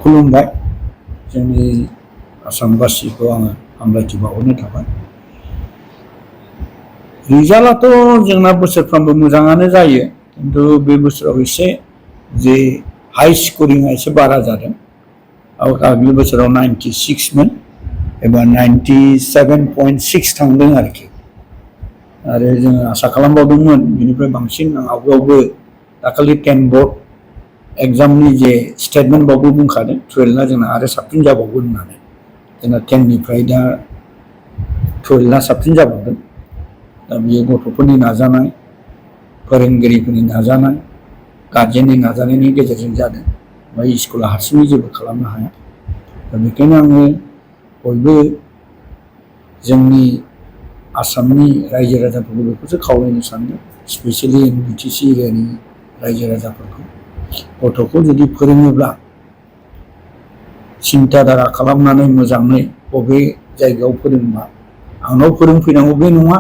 खुलुमबाय जोंनि आसामबासिखौ आङो हामलायथि बावहरनो थाबाय। रिजाल्टआथ' जोंना बोसोरफ्रोमबो मोजाङानो जायो, खिन्थु बे बोसोराव एसे जे हाई स्करिंआ एसे बारा जादों। आगोलनि बोसोराव 96मोन, एबार 97.6 थांदों आरोखि। आरो जोङो आसा खालामबावदोंमोन बिनिफ्राय बांसिन। आवगायावबो दाखालि 10 बोर्ड एग्जामनि जे स्टेटमेन्ट बावबो बुंखादों 12ना जोंना आरो साबसिन जाबावगोन होननानै। जोंना 10निफ्राय दा 12ना साबसिन जाबावदों। दा बेयो गथ'फोरनि नाजानाय, फोरोंगिरिफोरनि नाजानाय, गार्जेननि नाजानायनि गेजेरजों जादों। ओमफ्राय स्कुला हारसिङै जेबो खालामनो हाया। दा बेखायनो आङो बयबो जोंनि आसामनि रायजो राजाफोरखौ बेखौसो खावलायनो सानदों, स्पेसियेलि बिटिसि एरियानि रायजो राजाफोरखौ, गथ'खौ जुदि फोरोङोब्ला सिन्था धारा खालामनानै मोजाङै बबे जायगायाव फोरोंबा आंनाव फोरोंफैनांगौ बे नङा।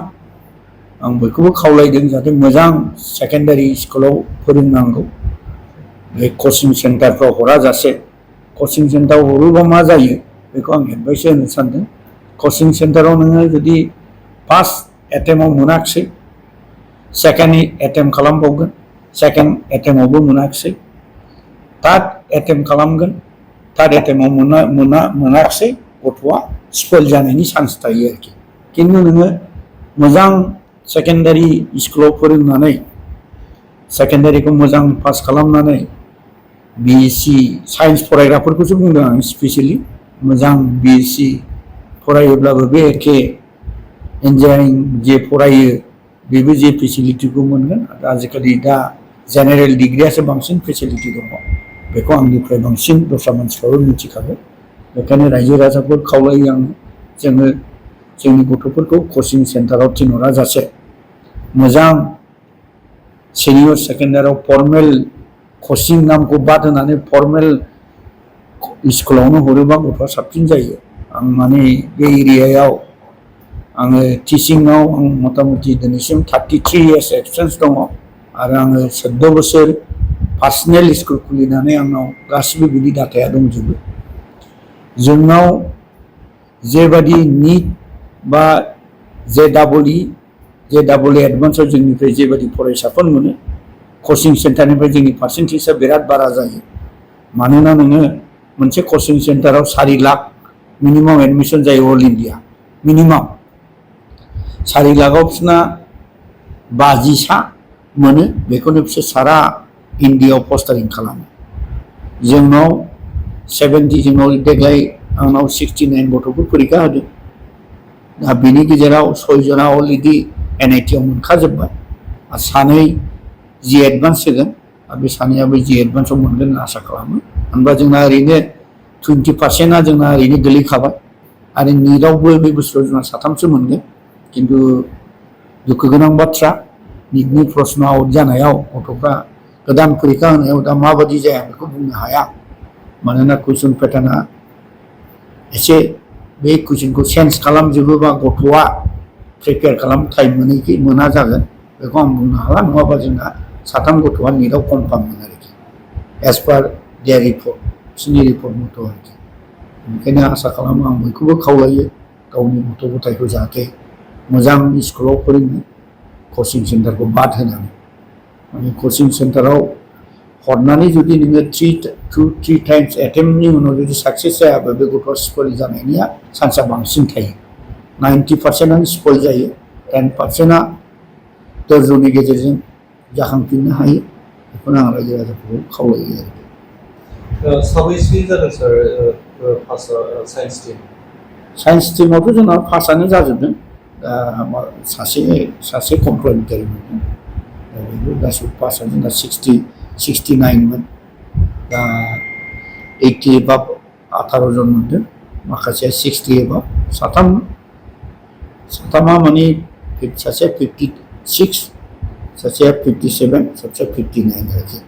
आं बयखौबो खावलायदों जाहाथे मोजां सेकेन्डारि स्कुलाव फोरोंनांगौ। बे कचिं सेन्टारफ्राव हराजासे, कचिं सेन्टार हरोबा मा जायो बेखौ आं एडभाइस होनो सानदों। कचिं सेन्टाराव नोङो जुदि फार्स्ट एटेम्पआव मोनाखिसै, सेकेन्ड एटेम्प खालामबावगोन, सेकेन्ड एटेम्पआवबो मोनाखिसै, थार्ड एटेम्प खालामगोन, थार्ड एटेम्पआव मोनाखिसै, गथ'आ स्पइल जानायनि चान्स थायो आरोखि। खिन्थु नोङो मोजां सेकेन्डारि स्कुलाव फोरोंनानै सेकेन्डारिखौ मोजां पास खालामनानै बिएससि साइन्स फरायग्राफोरखौसो बुंदों आं स्पेसियेलि, मोजां बिएससि फरायोब्लाबो बे एखे इन्जिनियारिं जे फरायो बेबो जे फेसिलिटिखौ मोनगोन। आजिखालि दा जेनेरेल डिग्रियासो बांसिन फेसिलिटि दङ, बेखौ आंनिफ्राय बांसिन दस्रा मानसिफ्राबो मिथिखागौ। बेखायनो रायजो राजाफोर खावलायो आङो, जोङो जोंनि गथ'फोरखौ कचिं सेन्टाराव थिनहरा जासे मोजां सिनियर सेकेन्डारियाव फर्मेल कचिं नामखौ बाद होनानै फर्मेल स्कुलावनो हरोबा गथ'आ साबसिन जायो। आं माने बे एरियायाव आङो टिचिंआव आं मथा मथि दिनैसिम 33 इयार्स एक्सपिरियेन्स दङ, आरो आङो 14 बोसोर पार्सनेल स्कुल खुलिनानै आंनाव गासिबो बिनि डाटाया दंजोबो। जोंनाव जेबादि निट बा JEE एडभान्सआव जोंनिफ्राय जेबादि फरायसाफोर मोनो, कचिं सेन्टारनिफ्राय जोंनि पार्सेन्टेजआ बिराद बारा जायो। मानोना नोङो मोनसे कचिं सेन्टाराव 4 लाख मिनिमाम एडमिसन जायो अल इन्डिया। मिनिमाम 4 लाखआव बिसोरना 50सा मोनो, बेखौनो बिसोर सारा इन्डियाआव पस्टारिं खालामो। जोंनाव 70, जोंनाव देग्लाय आंनाव 69 गथ'फोर फरिखा होदों। दा बेनि गेजेराव 6 जना अलरेडि NITआव मोनखाजोब्बाय, आरो 2 जि एडभान्स होगोन, आरो बे 2आबो जि एडभान्सआव मोनगोन होनना आसा खालामो। होनबा जोंना ओरैनो 20%आ जोंना ओरैनो गोलैखाबाय। आरो निटआवबो बे बोसोराव जोंना 3सो मोनगोन। खिन्थु दुखु गोनां बाथ्रा, निटनि प्रश्न आउट जानायाव गथ'फ्रा गोदान फरिखा होनायाव दा माबादि जाया बेखौ बुंनो हाया। मानोना कुइसन पेटार्नआ एसे बे कुइसनखौ चेन्ज खालामजोबोबा गथ'आ प्रिपेयार खालाम टाइम मोना जागोन, बेखौ आं बुंनो हाला। नङाबा जोंना 3 गथ'आ निटआव कनफार्ममोन आरोखि, एज पार देयार रिपर्ट, बिसोरनि रिपर्ट मथ' आरोखि। बेनिखायनो आसा खालामो, आं बयखौबो खावलायो गावनि गथ' गथायखौ जाहाथे मोजां स्कुलाव फोरोङो, कचिं सेन्टारखौ बाद होनानै। माने कचिं सेन्टाराव हरनानै जुदि नोङो 2-3 टाइम्स एटेम्पनि उनाव जुदि साक्सेस जायाबा बे गथ'आ स्पइल जानायनिया चान्सआ बांसिन थायो। 90%आनो स्पइल जायो, 10%आ धैर्यनि गेजेरजों जाखांफिननो हायो। बेखौनो आं रायजो राजाफोरखौ खावलायो आरोखि। साबैसे जादों सार पासआ साइन्स टीम? साइन्स टीमावथ' जोंना पासआनो जाजोबदों। दा सासे कम्प्लिमेन्टारि मोनदों, दा बेबो गासिबो पासआ जोंना 69मोन। दा 80 एबाब 18 जन मोनदों, माखासेया 60 एबाब, 3 माने सासेया 56, सासेया 57, सासेया 59 आरोखि।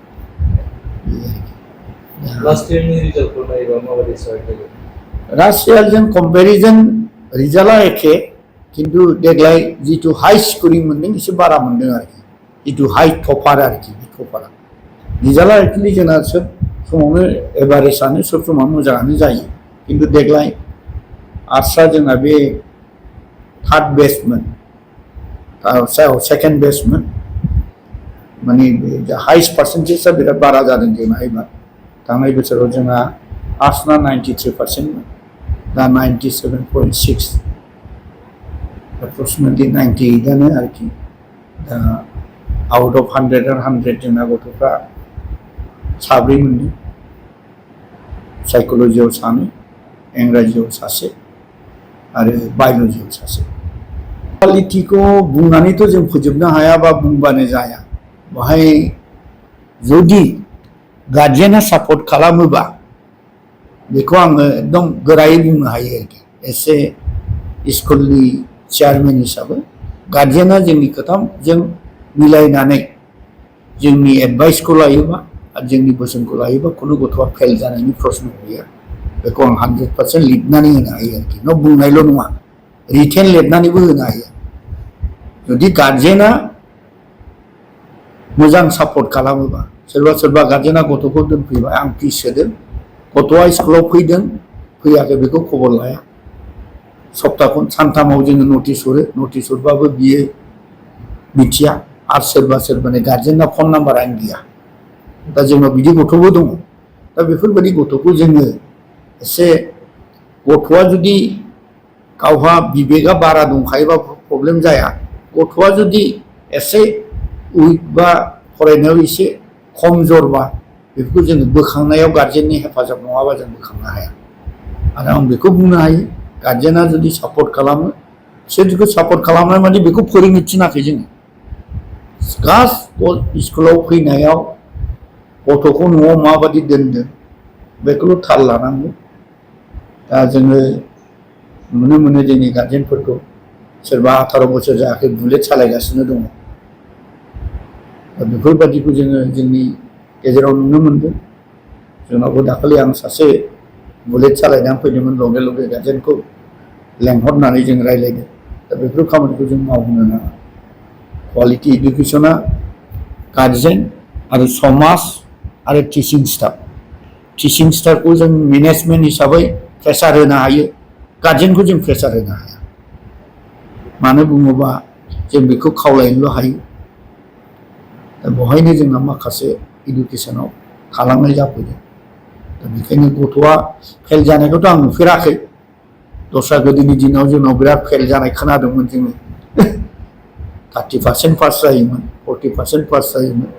लास्ट इयारनि रिजाल्टखौ नायोबा माबायदि सार? लास्ट इयारजों कम्पेरिजन रिजाल्टआ एखे, खिन्थु देग्लाय जितु हाई स्करिं मोनदों एसे बारा मोनदों आरोखि, जितु हाई टपार आरोखि। बे टपारा रिजाल्टआ एक्चुअलि जोंना सोब समावनो एभारेजआनो सब समाव मोजाङानो जायो खिन्थु देग्लाय आर्ट्सआ जोंना बे थार्ड बेस्टमोन सेकेन्ड बेस्टमोन माने हाइस्ट पार्सेन्टेजआ बिराद बारा जादों जोंना एबार थांनाय बोसोराव जोंहा आर्ट्सना 93%मोन दा 97.6 एप्रक्सिमेटलि 98आनो आरोखि दा आउट अफ 100 जोंना गथ'फ्रा साब्रै मोनदों साइकोलजियाव सानै इंराजियाव सासे आरो बाय'लजियाव सासे क्वालिटिखौ बुंनानैथ' जों फोजोबनो हाया बा बुंबानो जाया बाहाय जुदि गार्जेना सापर्ट खालामोबा बेखौ आङो एकदम गोरायै बुंनो हायो आरोखि एसे स्कुलनि चेयारमेन हिसाबै गार्जेना जोंनि खोथाजों मिलायनानै जोंनि एडभाइसखौ लायोबा आरो जोंनि बोसोनखौ लायोबा खुनु गथ'आ फेल जानायनि प्रश्न गैया बेखौ आं 100% लिरनानै होनो हायो आरोखि न' बुंनायल' नङा रिटेन लिरनानैबो होनो हायो जुदि गार्जेना मोजां सापर्ट खालामोबा सोरबा गार्जेना गथ'खौ दोनफैबाय आं फिस होदों गथ'आ स्कुलाव फैदों फैयाखै बेखौ खबर लाया सप्ताखौ सानथामाव जोङो नटिस हरो नटिस हरबाबो बियो मिथिया आरो सोरबानि गार्जेनना फन नाम्बारानो गैया दा जोंनाव बिदि गथ'बो दङ दा बेफोरबायदि गथ'खौ जोङो एसे गथ'आ जुदि गावहा बिबेगा बारा दंखायोबा प्रब्लेम जाया गथ'आ जुदि एसे उइक बा फरायनायाव एसे खमजरबा बेफोरखौ जोङो बोखांनायाव गार्जेननि हेफाजाब नङाबा जों बोखांनो हाया आरो आं बेखौ बुंनो हायो गार्जेना जुदि सापर्ट खालामो बिसोरखौ सापर्ट खालामनाय माने बेखौ फोरोंनो थिनाखै जोङो गासिबो स्कुलाव फैनायाव गथ'खौ न'आव माबादि दोनदों बेखौल' थाल लानांगौ दा जोङो नुनो मोनो जोंनि गार्जेनफोरखौ सोरबा 18 बोसोर जायाखै बुलेट सालायगासिनो दङ दा बेफोरबादिखौ जोङो जोंनि गेजेराव नुनो मोनदों जोंनावबो दाखालि आं सासे बुलेट सालायनानै फैदोंमोन लगे गार्जेनखौ लेंहरनानै जों रायज्लायदों दा बेफोर खामानिखौ जों मावहोनो नाङा क्वालिटि इडुकेसना गार्जेन आरो समाज आरो टिचिं स्टाफखौ जों मेनेजमेन्ट हिसाबै प्रेसार होनो हायो गार्जेनखौ जों प्रेसार होनो हाया मानो बुङोबा जों बेखौ खावलायनोल' हायो दा बेवहायनो जोंना माखासे इडुकेसनाव थालांनाय जाफैदों दा बेखायनो गथ'आ फेल जानायखौथ' आं नुफेराखै दस्रा गोदोनि दिनाव जोंनाव बिराद फेल जानाय खोनादोंमोन जोङो 30% पास जायोमोन 40% पास जायोमोन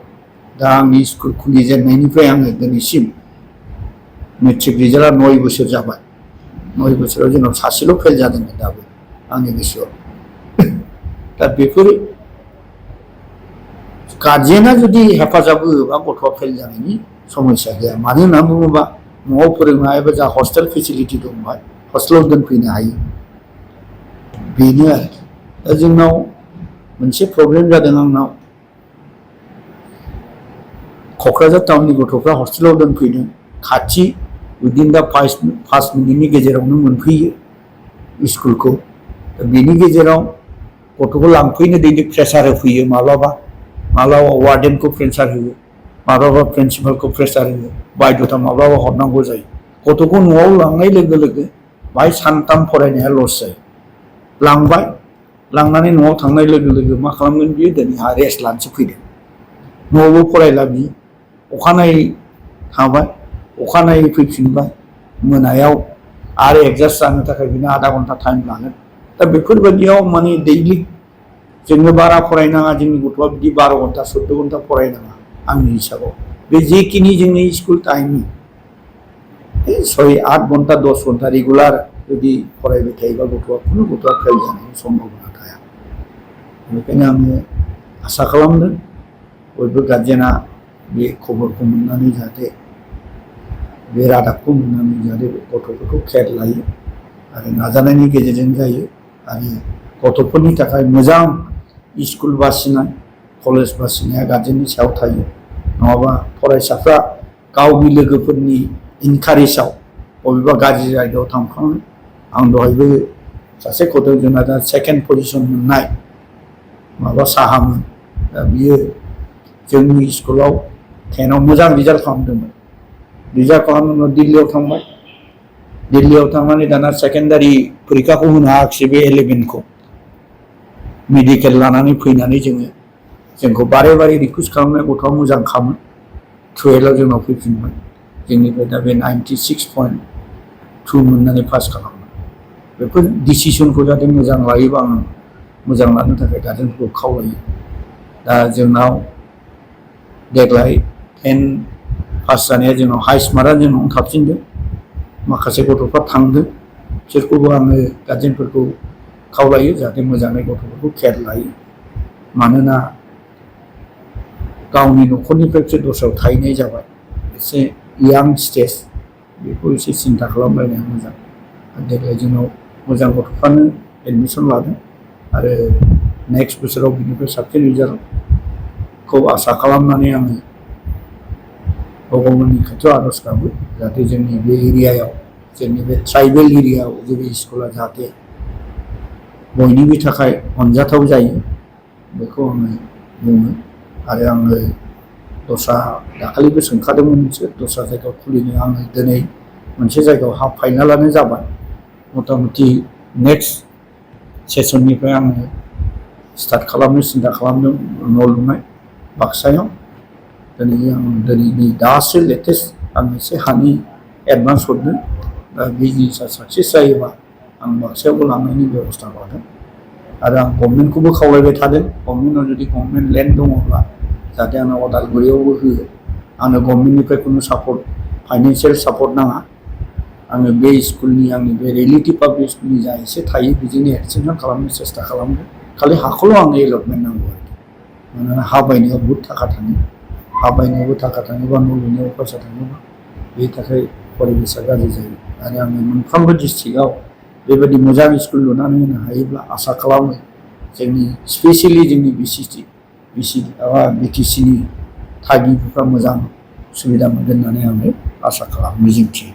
दा आंनि स्कुल खुलिजेननायनिफ्राय आङो दिनैसिम मेट्रिक रिजाल्टआ 9 बोसोर जाबाय 9 बोसोराव जोंनाव सासेल' फेल जादोंमोन दाबो आंनि गोसोआव दा बेफोर गार्जेना जुदि हेफाजाब होयोबा गथ'आ फेल जानायनि समस्या गैया मानो होनना बुङोबा न'आव फोरोंनो हायोबा जा हस्टेल फेसिलिटि दंबाय हस्टेलाव दोनफैनो हायो बेनो आरोखि दा जोंनाव मोनसे प्रब्लेम जादों आंनाव क'क्राझार टाउननि गथ'फ्रा हस्टेलाव दोनफैदों खाथि उइदिन दा 5 मिनिटनि गेजेरावनो मोनफैयो स्कुलखौ दा बेनि गेजेराव गथ'खौ लांफैनो दैनि प्रेसार होफैयो माब्लाबा वार्डेनखौ प्रेसार होयो माब्लाबा प्रिन्सिपालखौ प्रेसार होयो बायद'था माब्लाबा हरनांगौ जायो गथ'खौ न'आव लांनाय लोगो लोगो बाहाय सानथाम फरायनाया लस जायो लांबाय लांनानै न'आव थांनाय लोगो लोगो मा खालामगोन बियो दिनैहा रेस्ट लानोसो फैदों न'आवबो फरायला बियो अखानायै थांबाय अखानायै फैफिनबाय मोनायाव आरो एडजास्ट जानो थाखाय बिनो आधा घन्टा टाइम लागोन दा बेफोरबायदियाव माने दैलि जोंनो बारा फरायनाङा जोंनि गथ'आ बिदि 12 घन्टा 14 घन्टा फरायनाङा आंनि हिसाबाव बे जेखिनि जोंनि स्कुल टाइमनि 6-8 घन्टा 10 घन्टा रेगुलार जुदि फरायबाय थायोबा गथ'आ खुनु गथ'आ फेल जानायनि सम्भाबना थाया बेनिखायनो आङो आसा खालामदों बयबो गार्जेना बे खबरखौ मोननानै जाहाथे बे रादाबखौ मोननानै जाहाथे गथ'फोरखौ केयार लायो आरो नाजानायनि गेजेरजों जायो आरो गथ'फोरनि थाखाय मोजां स्कुल बासिनाय कलेज बासिनाया गार्जेननि सायाव थायो नङाबा फरायसाफ्रा गावनि लोगोफोरनि इनकारेजाव बबेबा गाज्रि जायगायाव थांफ्लाङो आं दहायबो सासे गथ' जोंना दा सेकेन्ड पजिशन मोननाय माबा साहामोन दा बियो जोंनि स्कुलाव 10आव मोजां रिजाल्ट खालामदोंमोन रिजार्भ खालामनायनि उनाव दिल्लीयाव थांबाय दिल्लीयाव थांनानै दाना सेकेन्डारि फरिखाखौ होनो हायाखिसै बे 11 खौ मेडिकेल लानानै फैनानै जोंखौ बारे बारे रिकुवेस्ट खालामनाय गथ'आ मोजां खामोन 12 आव जोंनाव फैफिनबाय जोंनिफ्राय दा बे 96.2 मोननानै पास खालामबाय बेफोर डिसिसनखौ जाहाथे मोजां लायोबा आं मोजां लानो थाखाय गार्जेनफोरखौ खावलायो दा जोंनाव देग्लाय 10 पास जानाया जोंनाव हाइस्ट मार्कआ जोंनाव थाबसिनदों माखासे गथ'फ्रा थांदों बिसोरखौबो आङो गार्जेनफोरखौ खावलायो जाहाथे मोजाङै गथ'फोरखौ केयार लायो मानोना गावनि न'खरनिफ्राय बिसोर दस्रायाव थाहैनाय जाबाय एसे यां स्टेज बेखौ एसे सिन्था खालामलायनाया मोजां देग्लाय जोंनाव मोजां गथ'फ्रानो एडमिसन लादों आरो नेक्स्ट बोसोराव बिनिफ्राय साबसिन रिजाल्टखौ आसा खालामनानै आङो भगबाननि खाथियाव आर'ज गाबो जाहाथे जोंनि बे एरियायाव जोंनि बे ट्राइबेल एरियायाव जोंनि स्कुला जाहाथे बयनिबो थाखाय अनजाथाव जायो बेखौ आङो बुङो आरो आङो दस्रा दाखालिबो सोंखादोंमोन मोनसे दस्रा जायगायाव खुलिनो आङो दिनै मोनसे जायगायाव हाफ फाइनालानो जाबाय मथा-मथि नेक्स्ट सेसननिफ्राय आङो स्टार्ट खालामनो सिन्था खालामदों न' लुनाय बाक्सायाव दिनै दासो लेटेस्ट आं एसे हानि एडभान्स हरदों दा बे जिनिसा साक्सेस जायोबा आं बाक्सायावबो लांनायनि बेबस्था लादों आरो आं गभर्नमेन्टखौबो खावलायबाय थादों गभर्नमेन्टआव जुदि गभर्नमेन्ट लेन्ड दङब्ला जाहाथे आंनो अदालगुरियावबो होयो आंनो गभर्नमेन्टनिफ्राय खुनु सापर्ट फाइनान्सियेल सापर्ट नाङा आङो बे स्कुलनि आंनि बे रिलेटिभ पाब्लिक स्कुलनि जा एसे थायो बेजोंनो एक्सटेनसन खालामनो सेस्था खालामगोन खालि हाखौल' आंनो एलटमेन्ट नांगौ आरोखि मानोना हा बायनायाव बहुद थाखा थाङो हा बायनायावबो थाखा थाङोबा न' लुनायाव फैसा थाङोबा बेनि थाखाय परिबेसा गाज्रि जायो आरो आङो मोनफ्रोमबो डिस्ट्रिक्टआव बेबायदि मोजां स्कुल लुनानै होनो हायोब्ला आसा खालामो जोंनि स्पेसियेलि जोंनि बिटिसिनि थागिबिफ्रा मोजां सुबिदा मोनगोन होननानै आङो आसा खालामो मिजिंथियो